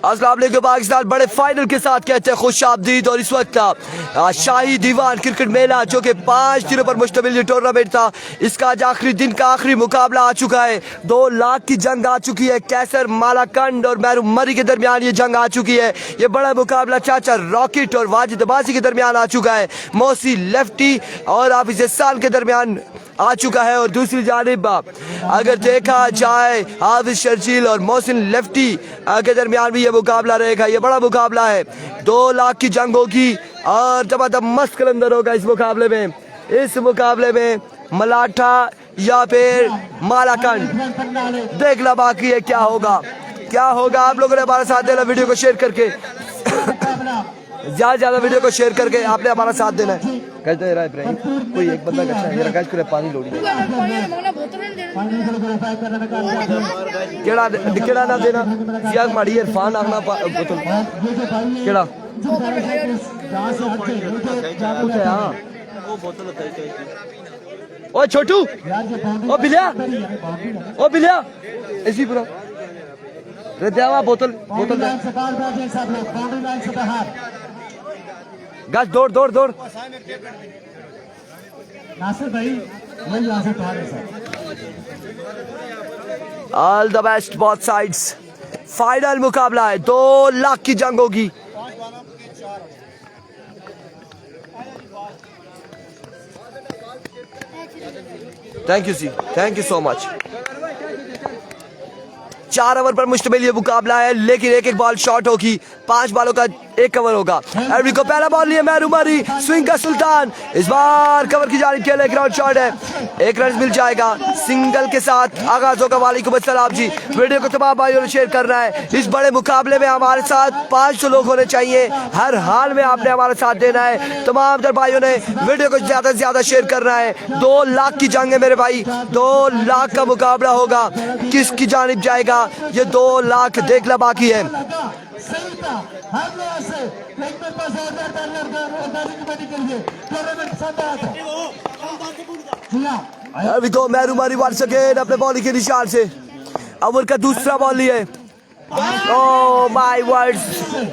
अस्सलाम वालेकुम पाकिस्तान बड़े फाइनल के साथ कहते हैं खुशामदीद। और इस वक्त शाही दीवान क्रिकेट मेला जो कि 5 दिनों पर मुश्तमिल ये टूर्नामेंट था, इसका आज आखिरी दिन का आखिरी मुकाबला आ चुका है। 2 लाख की जंग आ चुकी है। कैसर मालाकंड और मैरू मरी के दरमियान ये जंग आ चुकी है। ये बड़ा मुकाबला चाचा रॉकेट और वाजिद अब्बासी के दरमियान आ चुका है। मौसी लेफ्टी और हाफिज एहसान के दरमियान आ चुका है। और दूसरी जानिब अगर देखा जाए हाफिज शर्जील और मोहसिन लेफ्टी के दरमियान भी ये मुकाबला रहेगा। ये बड़ा मुकाबला है। 2 लाख की जंग होगी और जबरदस्त कलंदर होगा इस मुकाबले में। इस मुकाबले में मलाठा या फिर मालाकंड देखना बाकी है क्या होगा क्या होगा। आप लोगों ने हमारा साथ देना, वीडियो को शेयर करके ज्यादा ज्यादा वीडियो को शेयर करके आपने हमारा साथ देना है। कहते रहा इब्राहिम कोई एक बंदा अच्छा है गाइस करे पानी लोड़ी केड़ा केड़ा ना देना सियाग माड़ी इरफान आगना बोतल केड़ा हां वो बोतल ओ छोटू ओ बिलिया ऐसी पूरा रजावा बोतल गाइस दौड़ नासिर भाई वही यहां से उठाने sir. All the best both sides. Final मुकाबला है। 2 लाख की जंग होगी। Thank you see, thank you so much. 4 over पर मुश्तमिल ये मुकाबला है, लेकिन एक बॉल शॉट होगी। 5 बॉलों का 1 कवर होगा। एवरी को पहला बॉल लिया मैरू मरी, स्विंग का सुल्तान इस बार कवर की जानिब खेला। ग्राउंड शॉट है, 1 रन मिल जाएगा। सिंगल के साथ आगाज होगा। वालेकुम अस्सलाम जी। वीडियो को तमाम भाइयों ने शेयर करना है। इस बड़े मुकाबले में हमारे साथ 500 लोग होने चाहिए। हर हाल में आपने हमारा साथ देना है। तमाम भाइयों ने वीडियो को ज्यादा से ज्यादा शेयर करना है। 2 लाख की जंग है मेरे भाई। 2 लाख का मुकाबला होगा। किसकी जानिब जाएगा ये 2 लाख देखना बाकी है। मैरू मारी वाल सके अपने बॉलिंग के निशान से। ओवर का दूसरा बॉल लिए। Oh my words,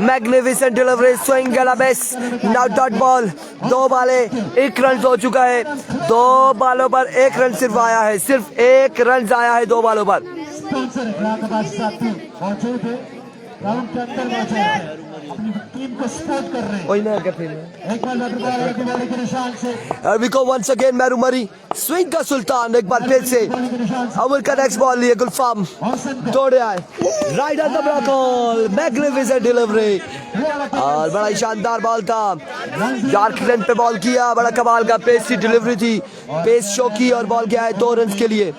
magnificent delivery, swing and a miss, now dot ball। 2 बाले 1 रन हो चुका है। 2 बालों पर 1 रन सिर्फ आया है। सिर्फ 1 रन आया है 2 बालों पर। once again मैरू मरी, स्विंग का सुल्तान एक बार फिर से। ओवर का नेक्स्ट बॉल लिए गुलफाम दौड़े आए right on the ball, magnificent delivery और बड़ा ही शानदार बॉल था। डार्क लेंथ पे बॉल किया, बड़ा कमाल का पेस की डिलीवरी थी। पेस शो की और बॉल गया है 2 रन के लिए।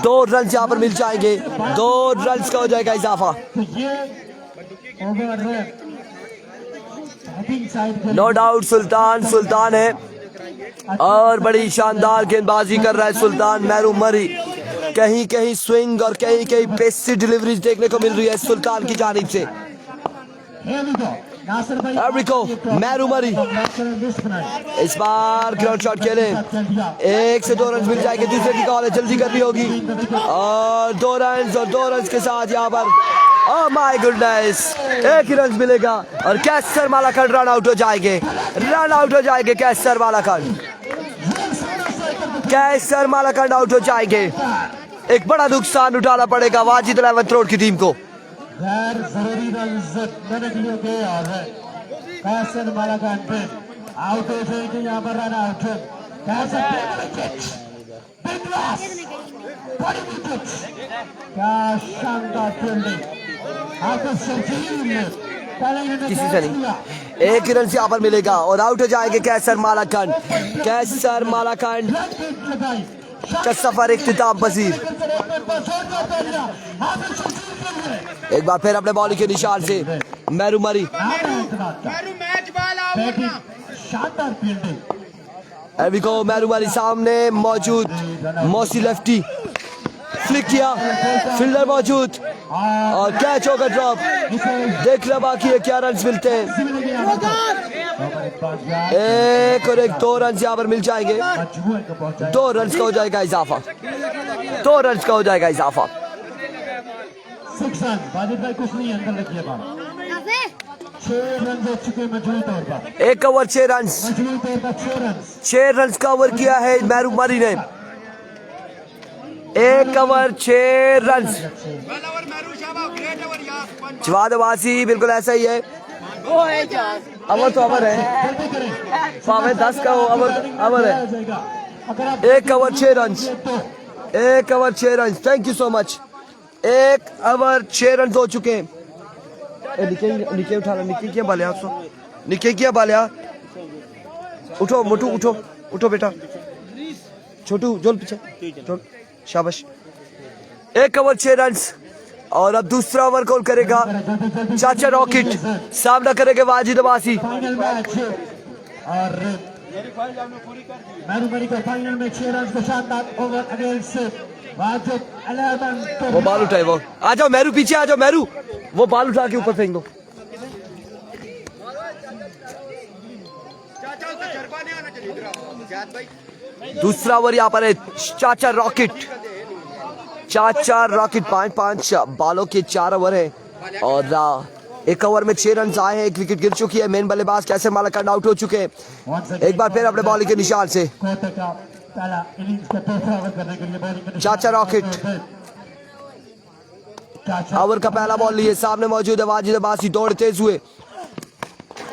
2 रन यहाँ पर मिल जाएंगे। 2 रन का हो जाएगा इजाफा। नो डाउट सुल्तान है और बड़ी शानदार गेंदबाजी कर रहा है सुल्तान मैरू मरी। कहीं कहीं स्विंग और कहीं कहीं पेसी डिलीवरी देखने को मिल रही है सुल्तान की जानिब से। मैरू मरी इस बार ग्राउंड शॉट खेले। 1 से 2 रन मिल जाएंगे। दूसरे की कॉल है, जल्दी करनी होगी। और 2 रन के साथ यहाँ पर oh my goodness 1 he run मिलेगा और कैसर मालाकंड रन आउट हो जाएंगे। कैसर मालाकंड आउट हो जाएंगे। एक बड़ा नुकसान उठाना पड़ेगा वाजिद 11 करोड़ की टीम को। गैर जरूरी रन देने के लिए तैयार है। कैसर मालाकंड आउट हो जाएंगे। यहाँ पर रन आउट है। क्या शानदार फील्डिंग। किसी से नहीं, 1 ही रन से यहाँ पर मिलेगा और आउट हो जाएंगे कैसर मालाकंड का सफर इख्तिताम पजीर। एक बार फिर अपने बॉलिंग के निशान से मैरू मरी। मैरू मरी सामने मौजूद, मौसी लेफ्टी फ्लिक किया, फील्डर मौजूद और कैच होगा ड्रॉप। देखना बाकी है क्या रन मिलते हैं। 1 और 1 2 रन यहाँ पर मिल जाएंगे। 2 रन का हो जाएगा इजाफा। 6 रन। वाजिद भाई कुछ नहीं, अंदर लगी है बात। 6 रन हो चुके मजबूरी तौर पर। एक ओवर 6 रन, मजबूरी तौर पर 6 रन। 6 रन का ओवर किया है मैरू मरी ने। एक ओवर 6 रन। जवाद अब्बासी बिल्कुल ऐसा ही है। अवर तो अवर है, जल्दी करें। पावे 10 का हो, अवर है। अगर आप एक ओवर 6 रन, तो एक over 6 run. Thank you so much. एक ओवर 6 रन हो चुके हैं। निके उठा लो, निके क्या बालिया, निके क्या बालिया। उठो मोटू, उठो उठो बेटा, छोटू जोल पीछे जोल, शाबाश। एक ओवर 6 रन और अब दूसरा ओवर कॉल करेगा चाचा रॉकेट, सामना करेंगे वाजिद अब्बासी। फाइनल मैच और मैरू मरी को फाइनल में 6 रन का शानदार ओवर अगेंस्ट वाजिद 11। वो बाल उठाए, वो आ जाओ मैरू, पीछे आ जाओ मैरू, वो बाल उठा के ऊपर फेंक दो। दूसरा ओवर यहाँ पर है चाचा रॉकेट, चाचा रॉकेट। 5-5 बालों के 4 ओवर है और एक ओवर में 6 रन आए हैं। एक विकेट गिर चुकी है। मेन बल्लेबाज कैसे मालाकांड आउट हो चुके हैं। एक बार फिर अपने बॉलिंग के निशान से चाचा रॉकेट ओवर का पहला बॉल लिए, सामने मौजूद है वाजिद अब्बासी। दौड़ तेज हुए,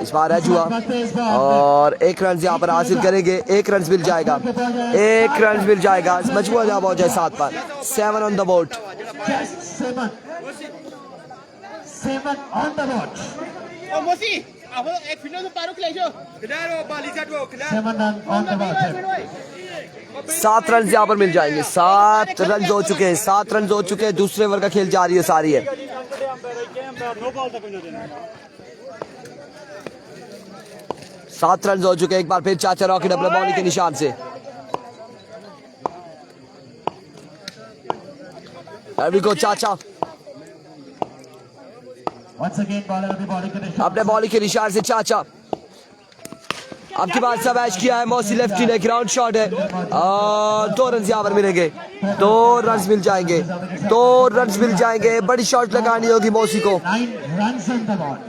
इस बार है जुआ और 1 रन यहाँ पर हासिल करेंगे। 1 रन मिल जाएगा, 1 रन मिल जाएगा। मजबूर जहाँ पहुंचे 7 पर। 7 on the board. 7 on the board. Oh, Mosi, aku ek final tu paruh kelai jo. 7 run on the board. 7 run यहाँ पर मिल जाएंगे। 7 रन हो चुके हैं, 7 रन हो चुके हैं। दूसरे ओवर का खेल जारी है, सारी है। 7 रन हो चुके हैं। एक बार फिर चाचा रॉकेट अपने बॉलिंग के निशान से। अभी को चाचा Once again, bowler अपनी bowling के निशान अपने बॉलिंग के निशान से चाचा। अब की बात मैच किया है मौसी लेफ्टी ने, ग्राउंड शॉट है और 2 रन यहाँ पर मिलेंगे। 2 रन मिल जाएंगे, 2 रन मिल जाएंगे। बड़ी शॉट लगानी होगी मौसी को, 9 runs on the board.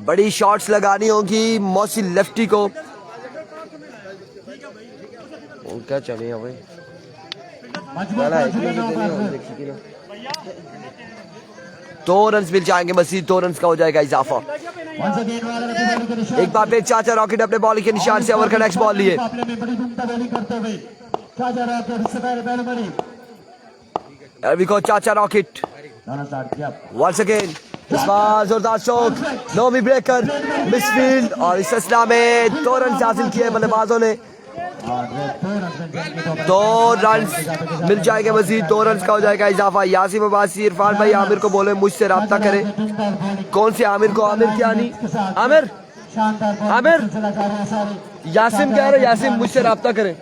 बड़ी शॉट्स लगानी होगी मौसी लेफ्टी को। क्या चले भाई, मजबूत 2 रन मिल जाएंगे मजीद। 2 रन का हो जाएगा इजाफा। Once again, bowler अपनी bowling के निशान एक बार फिर चाचा रॉकेट अपने बॉलिंग के निशान से ओवर का नेक्स्ट बॉल लिए। काफिले में बड़ी धूमधाम बॉलिंग करते हुए चाचा रॉकेट इससे पहले मैरू मरी अभी को चाचा रॉकेट दोनों स्टार्ट किया। वंस अगेन, इस बार जोरदार शॉट, नोमी ब्रेकर, मिसफील्ड और इस सिलसिला में 2 रन हासिल किए बल्लेबाजों ने। और 2 रन मिल जाएंगे मजीद। 2 रन का हो जाएगा इजाफा। यासिम अब्बासी इरफान भाई आमिर को बोले मुझसे रब्ता करें। कौन से आमिर को? आमिर क्या नहीं, आमिर आमिर यासिम कह रहे, यासिम मुझसे रब्ता करें।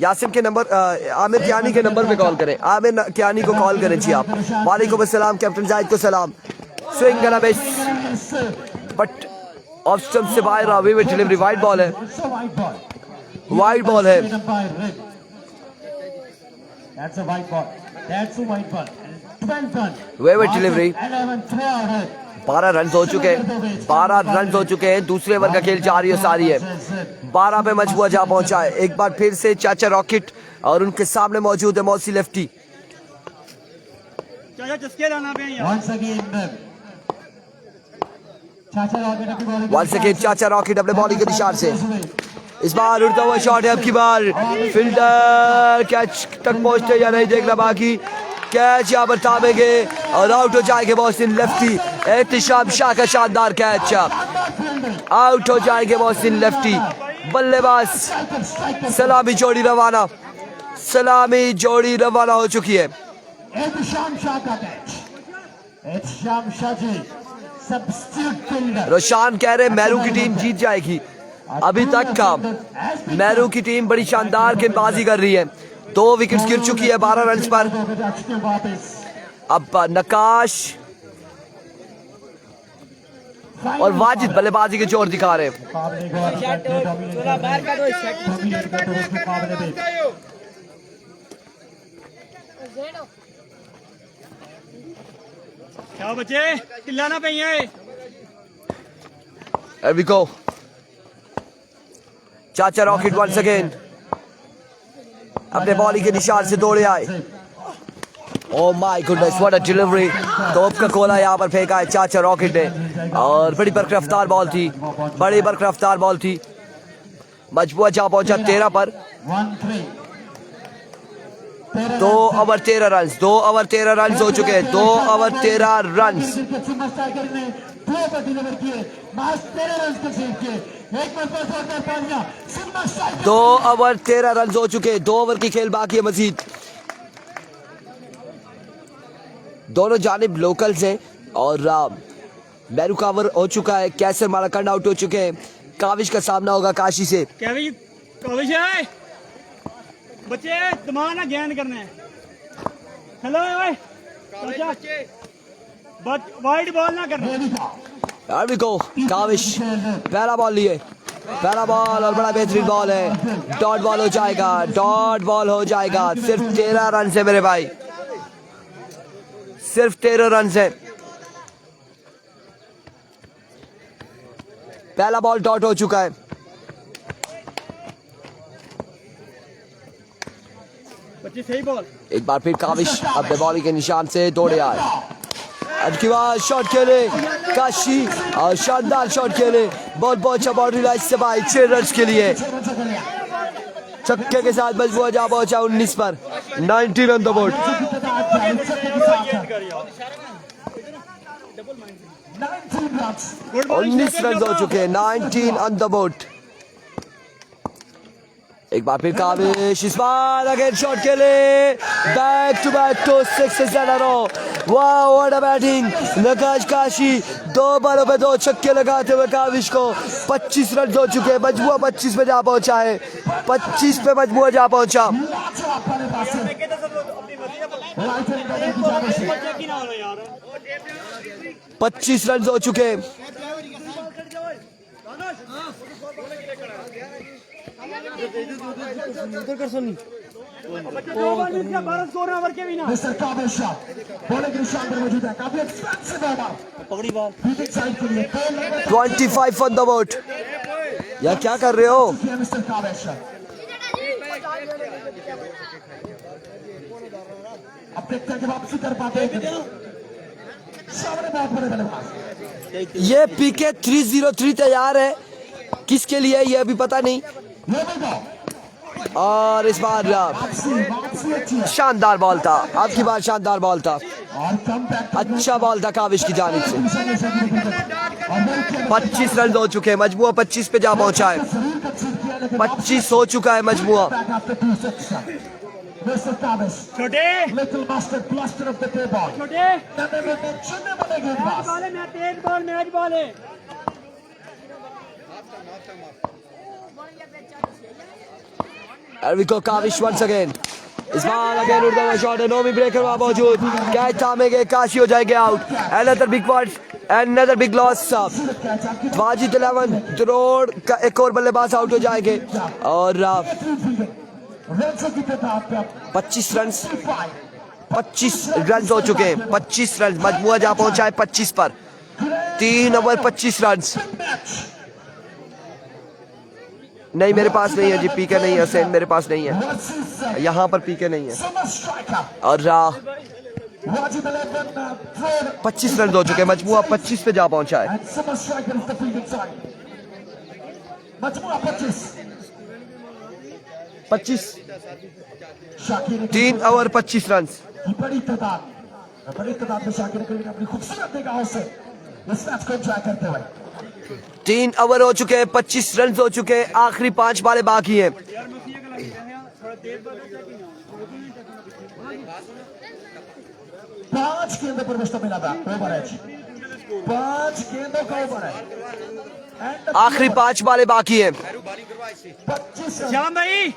यासिम के नंबर आमिर कियानी के नंबर पे कॉल करें। आमिर कियानी को कॉल करें जी आप। वालेकुम अस्सलाम, कैप्टन जाहिद को सलाम। Swing and miss, but off stump से बाहर अवे में डिलीवरी। वाइड बॉल है, वाइड बॉल है। वे डिलीवरी। 12 रन हो चुके हैं, 12 रन हो चुके हैं। दूसरे ओवर का खेल जारी है, सारी है। 12 पे मजबूर जा पहुंचा है। एक बार फिर से चाचा रॉकेट और उनके सामने मौजूद है मौसी लेफ्टी। वंस अगेन चाचा रॉकेट अपने बॉलिंग के निशान से। इस बार उड़ता हुआ शॉट है। अब की बार फील्डर कैच तक पहुंचते या नहीं देखना बाकी। कैच यहाँ पर थामेंगे और आउट हो जाएंगे मोहसिन लेफ्टी। एहतिशाम शाह का शानदार कैच, आउट हो जाएंगे मोहसिन लेफ्टी। बल्लेबाज सलामी जोड़ी रवाना, सलामी जोड़ी रवाना हो चुकी है। एहतिशाम शाह का catch, Ehtisham Shah ji substitute fielder. Roshan कह रहे मैरू की टीम जीत जाएगी। अभी तक का मैरू की टीम बड़ी शानदार गेंदबाजी कर रही है। 2 विकेट्स गिर चुकी है 12 रन पर। अब नकाश और वाजिद बल्लेबाजी के जोर दिखा रहे हैं। क्या बच्चे चिल्लाना पे है। Here we go. चाचा रॉकेट once again. अपने बॉलिंग के निशान से दौड़े आए। Oh my goodness, what a delivery! तोप का कोला यहाँ पर फेंका है चाचा रॉकेट ने और बड़ी बरकरफ्तार बॉल थी, बड़ी बरकरफ्तार बॉल थी। मजबूआ जा पहुंचा 13 पर। 2 ओवर 13 रन, 2 ओवर 13 रन हो चुके हैं, 2 ओवर 13 रन। 2 ओवर 13 रन हो चुके हैं, 2 ओवर की खेल बाकी है मजीद। दोनों जानिब लोकल्स हैं और बैरू कावर हो चुका है, कैसर मालाकंड आउट हो चुके हैं। काविश का सामना होगा काशी से। काविश है बच्चे दिमाग ना ज्ञान करना है। हेलो वाइड बॉल ना करना। काविश पहला बॉल लिए, पहला बॉल और बड़ा बेहतरीन बॉल है। डॉट बॉल हो जाएगा, डॉट बॉल हो जाएगा। सिर्फ 13 रन है मेरे भाई, सिर्फ 13 रन है। पहला बॉल डॉट हो चुका है। बच्चे सही बॉल। एक बार फिर काविश अपने बॉलिंग के निशान से दौड़े आए। अब की बार शॉट खेले काशी और शानदार शॉट खेले। बहुत बहुत अच्छा बाउंड्री लाइन से भाई 6 रन के लिए। छक्के के साथ मजबूआ जा पहुंचा 19 पर। 19 ऑन द बोर्ड। 19 रन हो चुके हैं, 19 ऑन द बोर्ड। एक बार फिर काविश, इस बार अगेन शॉट खेले। Back to back two 6 in a row. Wow what a batting. नकाश काशी 2 बॉलों पे 2 छक्के लगाते हुए काविश को 25 रन हो चुके हैं। मजबूआ 25 पे जा पहुंचा है, 25 पे मजबूआ जा पहुंचा। 25 रन हो चुके हैं। मिस्टर काबिल शाह बॉलिंग के निशान पर मौजूद है। काफी एक्सपेंसिव बॉलर, पकड़ी बॉल फील्डिंग साइड के लिए 25 ऑन द बोर्ड। या क्या कर रहे हो मिस्टर काबिल शाह। अब देखते हैं कि वापसी कर पाते हैं। सामने बहुत बड़े बल्लेबाज। ये पीके 303 तैयार है, किसके लिए ये अभी पता नहीं। और इस बार शानदार बॉल था, आपकी बार शानदार बॉल था, अच्छा बॉल था काविश की जानिब से। 25 रन हो चुके हैं, मजमुआ 25 पे जा पहुंचा है। 25 हो चुका है मजमुआ। छोटे तेज बॉल मैच बॉल है। Here we go, Kavish once again. इस बार अगेन उड़ता हुआ शॉट है, नोमी ब्रेकर वहां मौजूद। कैच थामेंगे, काशी हो जाएंगे out. Another big point, another big loss। Wajid 11 द्रोड़ का एक और बल्लेबाज आउट हो जाएंगे और 25 रन 25 रन हो चुके हैं। 25 रन मजमुआ जा पहुंचा है 25 पर। 3 ओवर 25 रन। नहीं मेरे पास नहीं है जी, पीके नहीं है हुसैन, मेरे पास नहीं है, यहाँ पर पीके नहीं है। और 25 रन हो चुके हैं, मजमुआ 25 पे जा पहुंचा है। 25 3 ओवर 25 रन। बड़ी तादाद में शाकिर करीम अपनी खूबसूरत निगाहों से इस मैच को एंजॉय करते हुए। 3 ओवर हो चुके हैं, 25 रन हो चुके हैं, आखिरी 5 बालें बाकी हैं। 5 गेंदों पर मुश्तमिल ओवर है, 5 गेंदों का ओवर है। आखिरी 5 बालें बाकी हैं। 25 श्याम भाई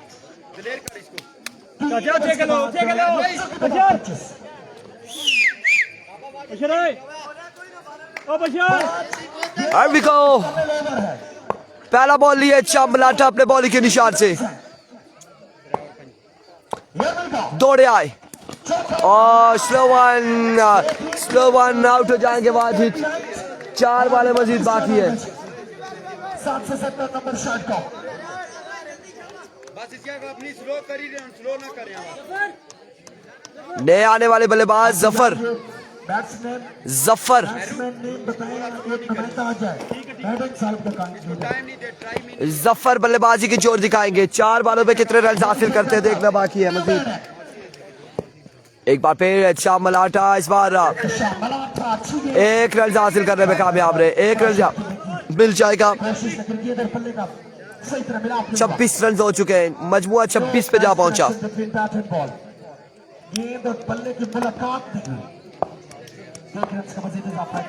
Here we go. पहला बॉल लिए चामलाटा अपने बॉलिंग के निशान से दौड़े आए। और स्लो वन आउट हो जाएंगे वाजिद। 4 बालें मजीद बाकी है। 7 से 17 नंबर शॉट को बस इसका अपनी स्लो कर ही रहे, स्लो ना करें। नए आने वाले बल्लेबाज जफर बैट्समैन ने बताया एक नुमाइंदा आ जाए बैटिंग साइड का काम। टाइम नहीं दे, टाइम ही जफर बल्लेबाजी की जोर दिखाएंगे। 4 बालों पे कितने रन हासिल करते हैं देखना बाकी है मजीद। एक बार फिर शाम मलाटा इस बार 1 रन हासिल करने में कामयाब रहे। 1 रन मिल जाएगा। 26 रन हो चुके हैं। मजमुआ 26 पे जा पहुंचा। गेंद और बल्ले की मुलाकात थी। 1 रन का मजीद इजाफे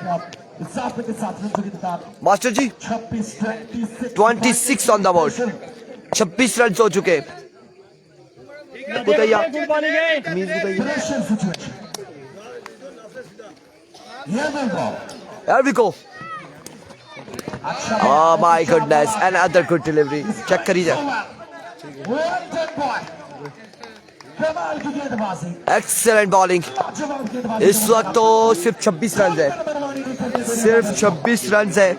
के साथ रन की तादाद master ji 26 on the board. 26 run हो चुके। गुड बॉलिंग है। Pressure situation. Here we go. Oh my goodness, another good delivery. Check करी जाए। कमाल की गेंदबाजी। Excellent bowling. इस वक्त तो सिर्फ 26 रन है। सिर्फ 26 रन है।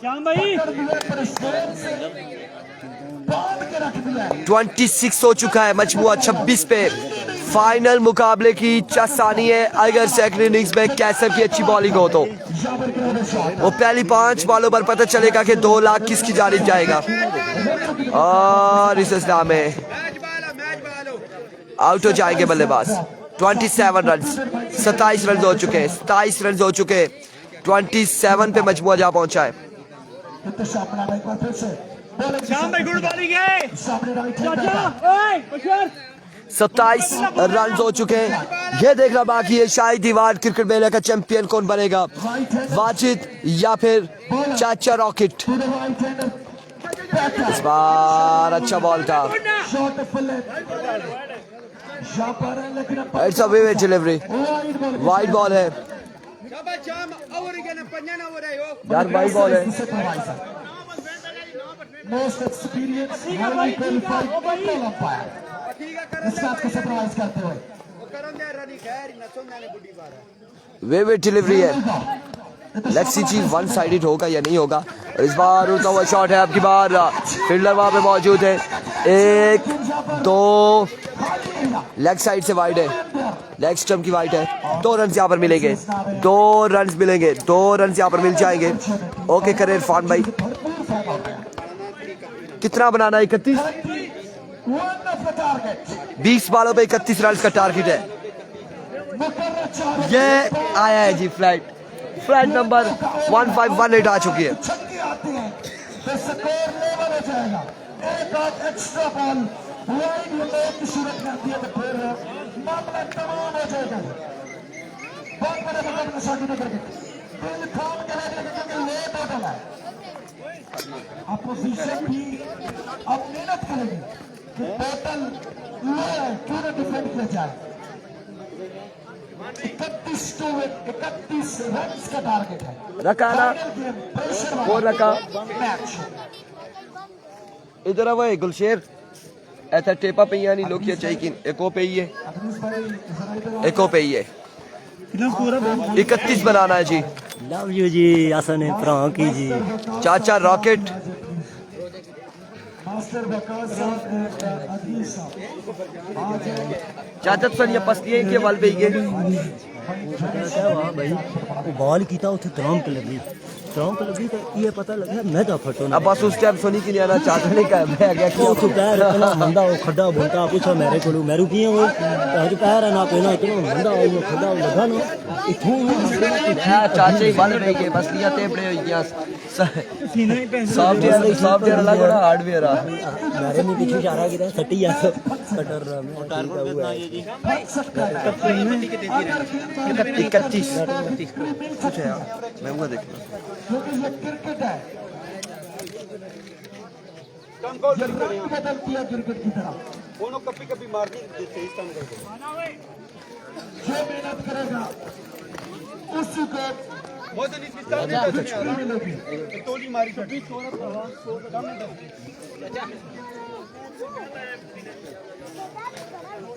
श्याम भाई 26 हो चुका है। मजमुआ 26 पे। फाइनल मुकाबले की चासानी है। अगर सेकंड इनिंग्स में कैसर की अच्छी बॉलिंग हो तो वो पहली 5 बॉलों पर पता चलेगा कि 2 लाख किसकी जानिब जाएगा। और इस इस्लाम में आउट हो जाएंगे बल्लेबाज। 27 रन 27 रन हो चुके हैं। 27 रन हो चुके। 27 पे मजमुआ जा पहुंचा है। श्याम भाई गुड बॉलिंग है। चाचा ओए बशर 27 रन हो चुके हैं। ये देखना बाकी है शाही दीवार क्रिकेट मेले का चैंपियन कौन बनेगा, वाजिद या फिर चाचा रॉकेट। इस बार अच्छा बॉल था। It's a vivid delivery. Wide ball है यार, वाइड बॉल है। Most experience highly qualified petrol umpire इस बात को सरप्राइज करते हुए विविड डिलीवरी है। लेट्स सी जी वन साइडेड होगा या नहीं होगा। इस बार उड़ता हुआ शॉट है। आपकी बार फील्डर वहां पे मौजूद है। 1 2 लेग साइड से वाइड है। लेग स्टंप की वाइड है। 2 रन यहाँ पर मिलेंगे। 2 रन मिलेंगे। 2 रन यहाँ पर मिल जाएंगे। ओके करे इरफान भाई। कितना बनाना है? 31। 20 बालों पे 31 रन का टारगेट है। ये आया है जी फ्लाइट नंबर 1518 आ चुकी है। अपोजिशन भी अब मेहनत करेगी कि टोटल क्यों न डिफेंड किया जाए। 31 रन का टारगेट है। रखा ना वो रखा। मैच इधर वो गुलशेर ऐसा टेपा पे ही नहीं लोग चाहिए। एको पे ही है। 31 बनाना है जी। लव यू जी। आसन फ्रांकी जी। चाचा रॉकेट मास्टर बकास साहब अदील साहब चाचा सर ये पसलिए के वाल पे ये भाई बॉल कीता उथे त्रंक लगी तो ये पता लगा मैं तो फटो अब बस उस टाइम सोनी की नहीं आना चाहता नहीं का मैं गया कि ਉਹ ਤੋਂ ਪੈਰ ਇਤਨਾ ਮੰਦਾ ਉਹ ਖੱਡਾ ਬੋਲਦਾ ਪੁੱਛੋ ਮੇਰੇ ਕੋਲੋਂ ਮੈਰੂ ਕੀ ਉਹ ਅੱਜ ਪੈਰ ਨਾ ਪੈਣਾ ਇਤਨਾ ਮੰਦਾ ਉਹ ਖੱਡਾ ਲਗਾ ਨਾ ਇਥੋਂ चाचे ही बल रही के बस लिया टेपड़े हो गया सीना ही पहन सॉफ्टवेयर अलग हो रहा हार्डवेयर आ मेरे में पीछे इशारा किया सटी या कटर में टारगेट हुआ है जी 31 कुछ है यार मैं वो देख रहा क्योंकि ये क्रिकेट है। बदल दिया क्रिकेट की तरह। कभी मारती जो मेहनत करेगा उसी को मिलेगी। टोली मारी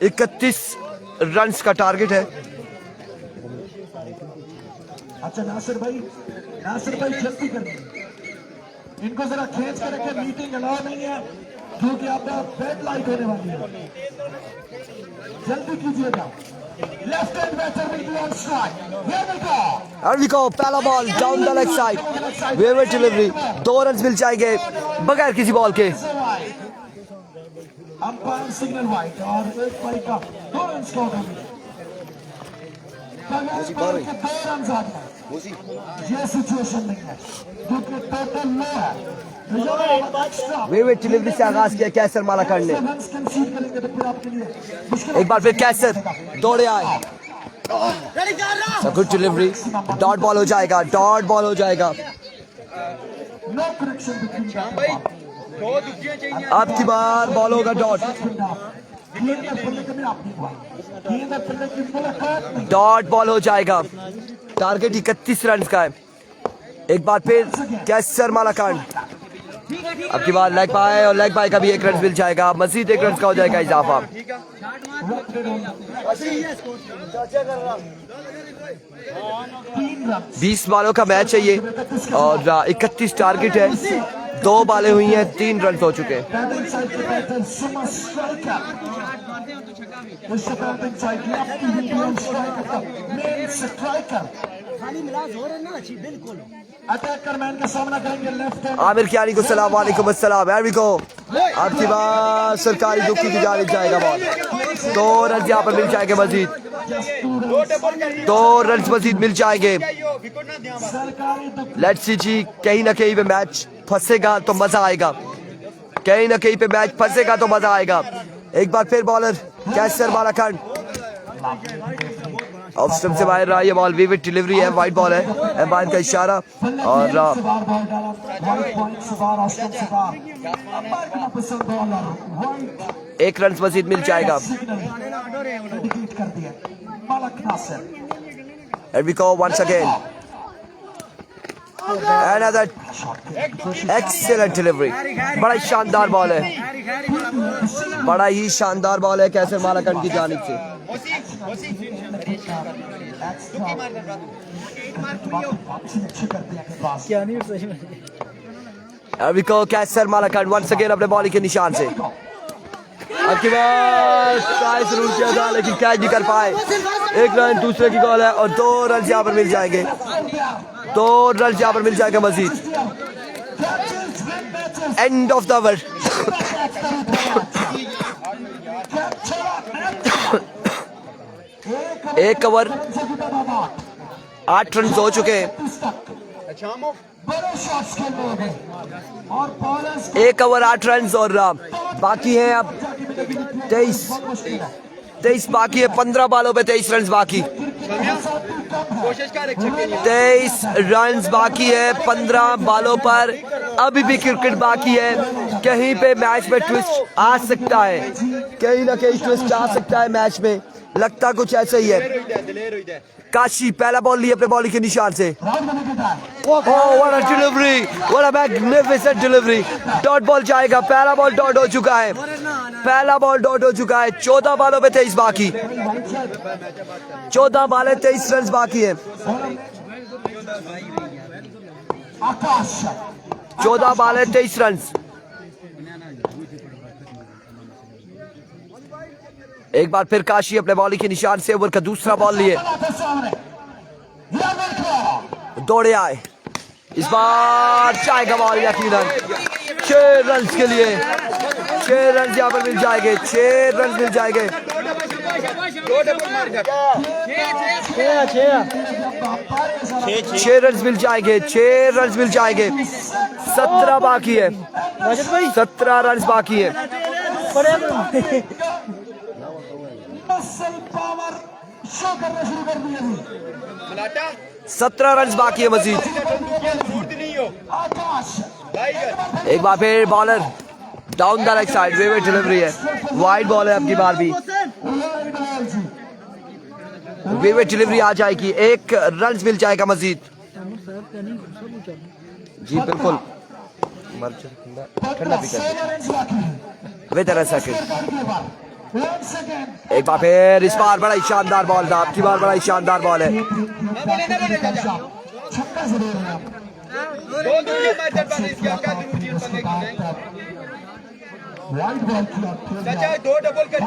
31 रन्स का टारगेट है। अच्छा नासिर भाई जल्दी करिए, इनको जरा खींच कर रखें, मीटिंग अलाउ नहीं है क्योंकि आपका बेड लाइट होने वाली है, जल्दी कीजिएगा। Left hand batter will be on strike, And we go, पहला ball down the leg side, wayward delivery, 2 run मिल जाएंगे बगैर किसी बॉल के। अंपायर सिग्नल वाइट और एक वाइट का 2 रन स्कोर हो गए, बगैर बॉल के 2 रन आ गए। ये सिचुएशन नहीं है क्योंकि टोटल लो है। वेवेट डिलीवरी से आगाज किया कैसर मालाकान ने, एक बार फिर कैसर दौड़े आए, गुड डिलीवरी, डॉट बॉल हो जाएगा, डॉट बॉल हो जाएगा। अब की बार बॉल होगा डॉट, डॉट बॉल हो जाएगा। टारगेट 31 रन का है। एक बार फिर कैसर मालाकान, अब की बार लेग बाय, और लेग बाय का भी 1 रन मिल जाएगा, मजीद 1 रन का हो जाएगा इजाफा। 20 बॉलों का मैच है ये और 31 टारगेट है, 2 बॉलें हुई हैं, 3 रन हो चुके हैं। आमिर कियानी को सलाम वालेकुम अस्सलाम, वी गो। आपकी बात सरकारी दुखी की जानिब जाएगा बॉल, 2 रन यहाँ पर मिल जाएंगे मजीद, 2 रन मजीद मिल जाएंगे। लेट्स सी जी, कहीं ना कहीं पे मैच फंसेगा तो मजा आएगा, कहीं ना कहीं पे मैच फंसेगा तो मजा आएगा। एक बार फिर बॉलर कैसर मालाकान ऑफ स्टंप से बाहर रहा, ये बॉल विविड डिलीवरी है, वाइड बॉल है, एम्पायर का इशारा और 1 रन मजीद मिल जाएगा। And we go once again. Another excellent delivery. बड़ा ही शानदार बॉल है, बड़ा ही शानदार बॉल है कैसर मालाकान की जानिब से। And we go Qaiser Malakand once again अपने बॉलिंग के निशान से। आपके बाद ट्राई जरूर किया था लेकिन कैच नहीं कर पाए, 1 रन दूसरे की बॉल है और 2 रन यहाँ पर मिल जाएंगे, 2 रन यहाँ पर मिल जाएगा Majeed. End of the over. एक ओवर 8 रन हो चुके हैं, 1 ओवर 8 रन और बाकी हैं अब 23 बाकी है, 15 बॉलों पे 23 रन बाकी, 23 रन बाकी है 15 बॉलों पर। अभी भी क्रिकेट बाकी है, कहीं पे मैच में ट्विस्ट आ सकता है, कहीं ना कहीं ट्विस्ट आ सकता है मैच में, लगता कुछ ऐसा ही है। काशी पहला बॉल लिए अपने बॉलिंग के निशान से। Oh, what a delivery! What a magnificent delivery! Dot ball जाएगा, पहला बॉल डॉट हो चुका है, पहला बॉल डॉट हो चुका है। 14 बॉलों पे 23 बाकी, 14 बॉलें 23 रन बाकी है, 14 बॉलें 23 रन। एक बार फिर काशी अपने बॉलिंग के निशान से ओवर का दूसरा बॉल लिए दौड़े आए, इस बार जाएगा बॉल यकीनन 6 रन के लिए, 6 रन यहाँ पर मिल जाएंगे, 6 रन मिल जाएंगे। 6 रन मिल जाएंगे, 6 रन मिल जाएंगे। 17 बाकी है, 17 रन बाकी है। 17 रन बाकी है मजीद। एक बार फिर bowler down the leg side, wayward delivery है, वाइड बॉल है, अब की बार भी वेवेट डिलीवरी आ जाएगी, 1 रन मिल जाएगा मजीद। जी बिल्कुल, ठंडा पी कर with a second. once again एक बार फिर इस बार बड़ा ही शानदार बॉल था, आपकी बार बड़ा ही शानदार बॉल है। छक्का जरूर है वाइड बॉल की दो डबल कर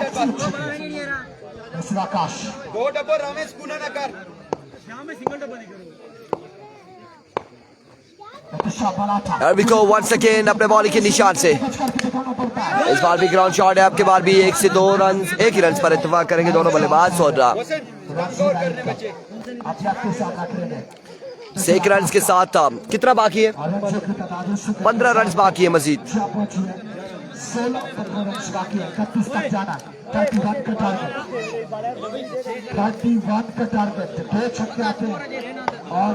आकाश दो डबल रमेश पुनः न कर Here we go once again अपने बॉलिंग के निशान से। इस बार भी ग्राउंड शॉट है, आपके बार भी 1 से 2 रन, एक ही रन पर इत्तेफाक करेंगे दोनों बल्लेबाज। और 6 रन के साथ कितना बाकी है? 15 रन बाकी है मजीद। 16 रन बाकी है, 31 तक जाना, 31 का टारगेट, 31 का टारगेट। 2 छक्के आते हैं और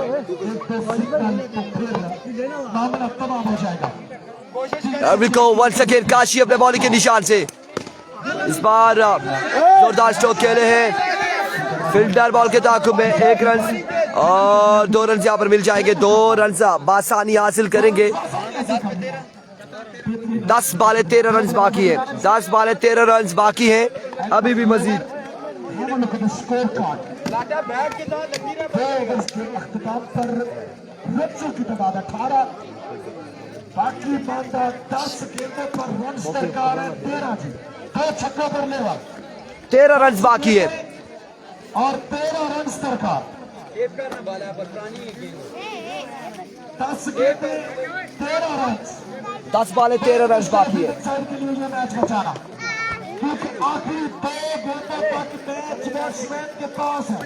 1-2 सिग्नल तो फिर मामला तमाम हो जाएगा। Here we go once again Kashi अपने बॉलिंग के निशान से। इस बार जोरदार स्ट्रोक खेले हैं, फील्डर बॉल के ताकुब में 1 रन और 2 रन यहाँ पर मिल जाएंगे। 2 रन बासानी हासिल करेंगे। 10 बाले 13 रन बाकी है, 10 बाले 13 रन बाकी है अभी भी मजीद। की तादाद 18, बाकी बांधा 10 गेंदों पर रन सरकार है 13 जी, 2 छक्कों पर लेवा 13 रन बाकी है और 13 रन सरकार। 10 गेंदें 13 रन, 10 बाले 13 रन बाकी है। साइड के लिए ये मैच बचाना, क्योंकि आखिरी 2 गेंदों तक मैच बैट्समैन के पास है।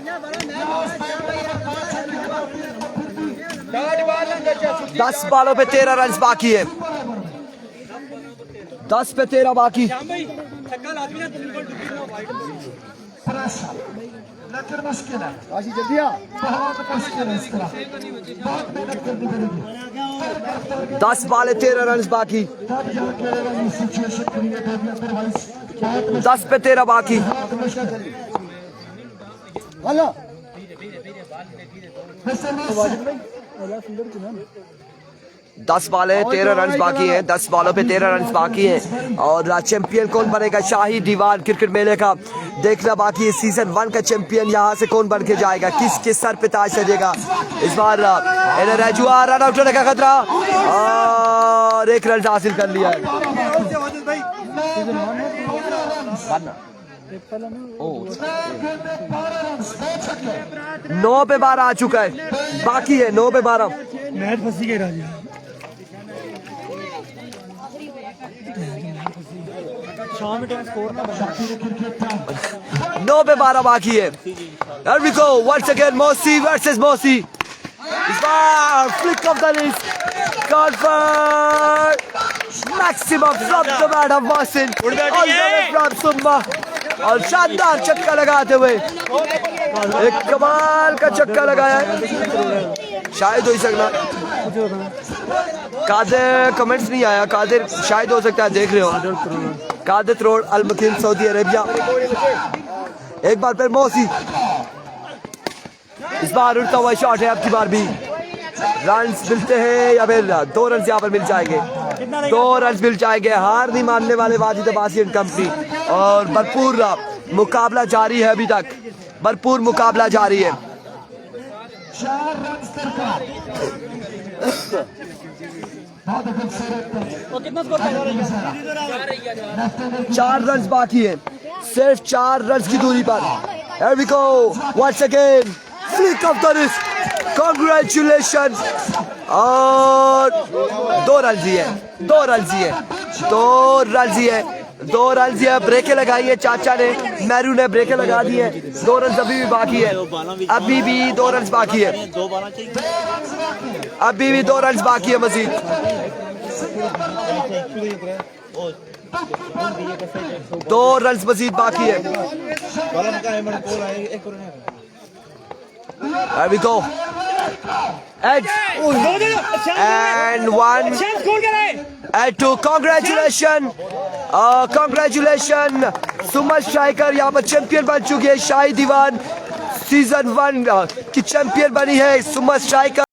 10 बालों पे 13 रन बाकी है, 10 पे 13 बाकी। लेकिन मुश्किल है, बहुत मुश्किल है, इस तरह बहुत मेहनत करनी पड़ेगी। 10 बाले 13 रन बाकी, तब जाके ये सिचुएशन क्रिएट होगी, अदरवाइज 10 पे 13 बाकी। बहुत मुश्किल है। मिस्टर 10 बाले 13 रन बाकी हैं, 10 बालों पे 13 रन बाकी हैं। और चैंपियन कौन बनेगा शाही दीवान क्रिकेट मेले का देखना बाकी है। सीजन 1 का चैंपियन यहाँ से कौन बन के जाएगा, किसके सर पे ताज सजेगा इस बार। रजुआ रन आउट होने का खतरा और 1 रन हासिल कर लिया है। 9 पे 12 आ चुका है, बाकी है 9 पे 12। मैच फंसी गई राजा। 9 पे 12 बाकी है। Here we go once again Mosi versus Mosi. इस बार flick of the wrist, confirmed maximum from the man of Mohsin all the way from Summa। और शानदार छक्का लगाते हुए एक कमाल का छक्का लगाया है, शायद हो ही सकता। कादिर कमेंट्स नहीं आया, कादिर शायद हो सकता है, देख रहे हो कादिर रोड अल मकीन सऊदी अरेबिया। एक बार फिर मौसी, इस बार उड़ता हुआ शॉट है, आपकी बार भी रन्स मिलते हैं या फिर 2 रन यहाँ पर मिल जाएंगे, 2 रन मिल जाएंगे। हार नहीं मानने वाले वाजिद अब्बासी एंड कंपनी। और भरपूर मुकाबला जारी है, अभी तक भरपूर मुकाबला जारी है। 4 रन सरकार। कितना स्कोर कर रहा है? 4 रन बाकी है, सिर्फ 4 रन की दूरी पर। Here we go once again flick of the wrist, congratulations। और 2 रन ही है, 2 रन ही है, 2 रन ही है, 2 रन ही है। ब्रेकें लगाई है चाचा ने, मैरू ने ब्रेकें लगा दी है। 2 रन अभी भी बाकी है, अभी भी 2 रन बाकी है, अभी भी 2 रन बाकी है मजीद। 2 रन मजीद बाकी है। There we go. And 1 and 2. Congratulations Suman striker यहाँ पर चैंपियन बन चुकी है। शाही दीवान सीजन 1 की चैंपियन बनी है सुमन स्ट्राइकर।